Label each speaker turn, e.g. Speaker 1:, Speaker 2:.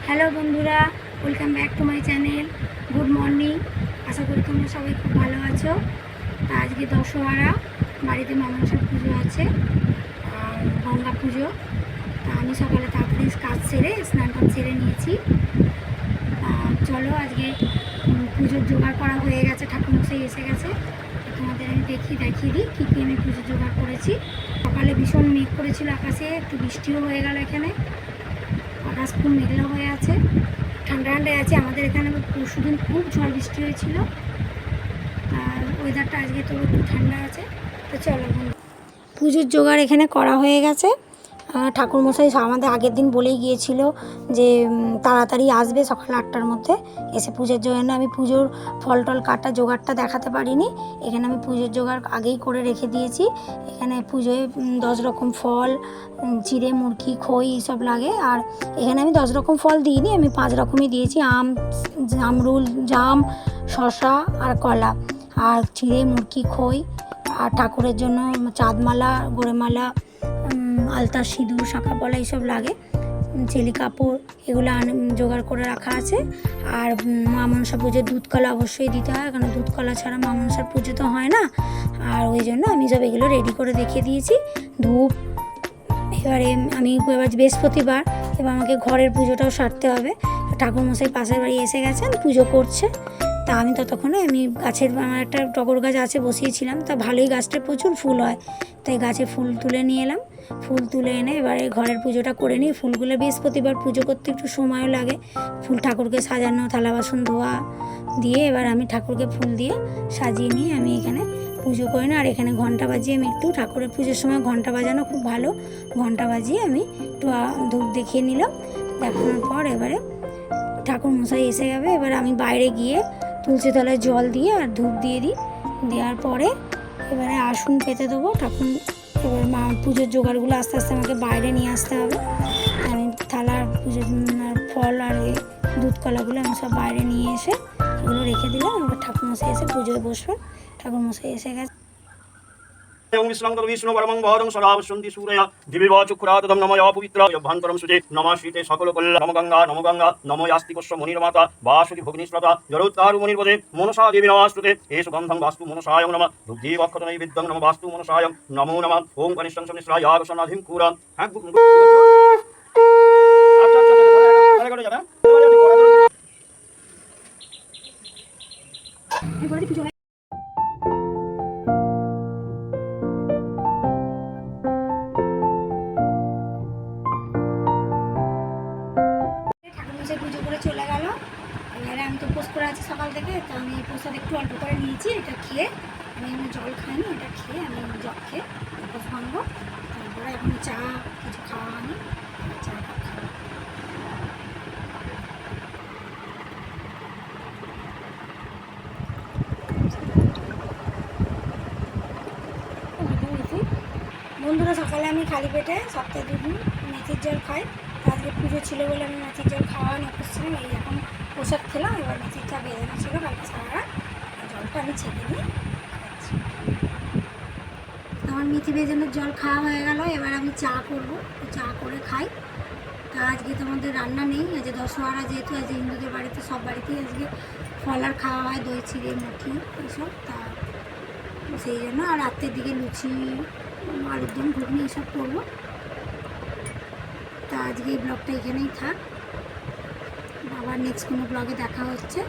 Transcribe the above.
Speaker 1: Hello বন্ধুরা, welcome back to my channel. Good morning. আশা করি তোমরা সবাই খুব ভালো আছো। তা আজকে দশহরা, বাড়িতে মনসা পুজো আছে আর গঙ্গা পুজো। তা আমি সকালে তাড়াতাড়ি কাজ সেরে স্নান টান সেরে নিয়েছি। চলো আজকে পুজোর জোগাড় করা হয়ে গেছে, ঠাকুরমশাই এসে গেছে। তোমাদের আমি দেখিয়ে দিই কী কী আমি পুজোর জোগাড় করেছি। সকালে ভীষণ মেঘ করেছিল আকাশে, একটু বৃষ্টিও হয়ে গেল। এখানে আকাশ খুব মেঘলা হয়ে আছে, ঠান্ডা ঠান্ডায় আছে। আমাদের এখানে পরশুদিন খুব ঝড় বৃষ্টি হয়েছিল, আর ওয়েদারটা আজকে তো একটু ঠান্ডা আছে। তো চলো, পুজোর জোগাড় এখানে করা হয়ে গেছে। ঠাকুরমশাই আমাদের আগের দিন বলেই গিয়েছিল যে তাড়াতাড়ি আসবে, সকাল 8টার মধ্যে এসে পুজোর জন্য। আমি পুজোর ফল টল কাটা জোগাড়টা দেখাতে পারিনি। এখানে আমি পুজোর জোগাড় আগেই করে রেখে দিয়েছি। এখানে পুজোয় 10 রকম ফল, চিড়ে, মুরকি, খই এইসব লাগে। আর এখানে আমি 10 রকম ফল দিইনি, আমি 5 রকমই দিয়েছি: আম, জামরুল, জাম, শশা আর কলা। আর চিড়ে, মুরকি, খই, আর ঠাকুরের জন্য চাঁদমালা, গোড়েমালা, আলতা, সিঁদুর, শাঁখা পলা এইসব লাগে। চেলি কাপড় এগুলো জোগাড় করে রাখা আছে। আর মা মনসা পুজোর দুধ কলা অবশ্যই দিতে হয়, কারণ দুধ কলা ছাড়া মা মনসার পুজো তো হয় না। আর ওই জন্য আমি সব এগুলো রেডি করে রেখে দিয়েছি। ধূপ, এবারে আমি এবার বৃহস্পতিবার, এবার আমাকে ঘরের পুজোটাও সারতে হবে। ঠাকুরমশাই পাশের বাড়ি এসে গেছেন, পুজো করছে। তা আমি ততক্ষণে গাছের, আমার একটা টগর গাছ আছে, বসিয়েছিলাম। তা ভালোই, গাছটার প্রচুর ফুল হয়, তাই গাছে ফুল তুলে নিয়ে এলাম। ফুল তুলে এনে এবারে ঘরের পুজোটা করে নিই। ফুলগুলো বৃহস্পতিবার পুজো করতে একটু সময়ও লাগে। ফুল ঠাকুরকে সাজানো, থালা বাসন ধোয়া দিয়ে এবার আমি ঠাকুরকে ফুল দিয়ে সাজিয়ে নিয়ে আমি এখানে পুজো করি না। আর এখানে ঘন্টা বাজিয়ে আমি একটু, ঠাকুরের পুজোর সময় ঘন্টা বাজানো খুব ভালো, ঘন্টা বাজিয়ে আমি একটু ধূপ দেখিয়ে নিলাম। দেখানোর পর এবারে ঠাকুরমশাই এসে যাবে। এবার আমি বাইরে গিয়ে তুলসী তলায় জল দিয়ে আর ধূপ দিয়ে দিই। দেওয়ার পরে এবারে আসন পেতে দেবো ঠাকুর। এবার পুজোর জোগাড়গুলো আস্তে আস্তে আমাকে বাইরে নিয়ে আসতে হবে। আমি থালার পুজোর ফল আর এই দুধ কলাগুলো আমি সব বাইরে নিয়ে এসে এগুলো রেখে দিলাম। এবার ঠাকুরমশাই এসে পুজোয় বসবেন। ঠাকুরমশাই এসে গেছে।
Speaker 2: विष्णु परमं बोधं सदावसन्ति सूरया दिव्यवा चुक्रातदं नमया पवित्राय भान्तरं सुजे नमः श्रीते सकल कल्याण नमो गंगा नमो यास्तिकस्य मुनिर्माता वासुकी भगिनीश्रता जरोत्तारु मुनिर्पदे मनसा देवी नमस्ते एष गन्धं वास्तु मनसाय नमः दुग्धीवक्षतनैवेद्यं नमः वास्तु मनसाय नमो नमः ओं कनिष्ठं समिश्राय आगसनाधिं कुरां
Speaker 1: পুজো করে চলে গেল। এবারে আমি তো উপোস করে আছি সকাল থেকে, তো আমি প্রসাদ একটু অল্প করে নিয়েছি। এটা খেয়ে আমি জল খাইনি, এটা খেয়ে আমি জল খেয়ে উপোস ভাঙবো। তারপরে এখন চা কিছু খাওয়া হয়নি, চা খাবো। বন্ধুরা, সকালে আমি খালি পেটে সপ্তাহে 2 দিন মেথির জল খাই। আজকে পুজো ছিল বলে আমি মেথির জল খাওয়া নিচ্ছিলাম। এই এখন প্রসাদ খেলাম। এবার মেথির চা বেঁধে ছিল কালকে সারা রাত, জলটা আমি ছেঁকে নিয়ে খাচ্ছি। আমার মেথি বেজানোর জল খাওয়া হয়ে গেল। এবার আমি চা করবো, চা করে খাই। তা আজকে তোমাদের রান্না নেই, আজকে দশহরা যেহেতু, আজকে হিন্দুদের বাড়িতে সব বাড়িতেই আজকে ফল আর খাওয়া হয়, দই, চিড়ে, মুরকি এইসব। তা সেই জন্য আর রাত্রের দিকে লুচি, আলুর দম, ঘুগনি এসব করবো। তা আজকে এই ব্লগটা এখানেই থাক, আবার নেক্সট কোনো ব্লগে দেখা হচ্ছে।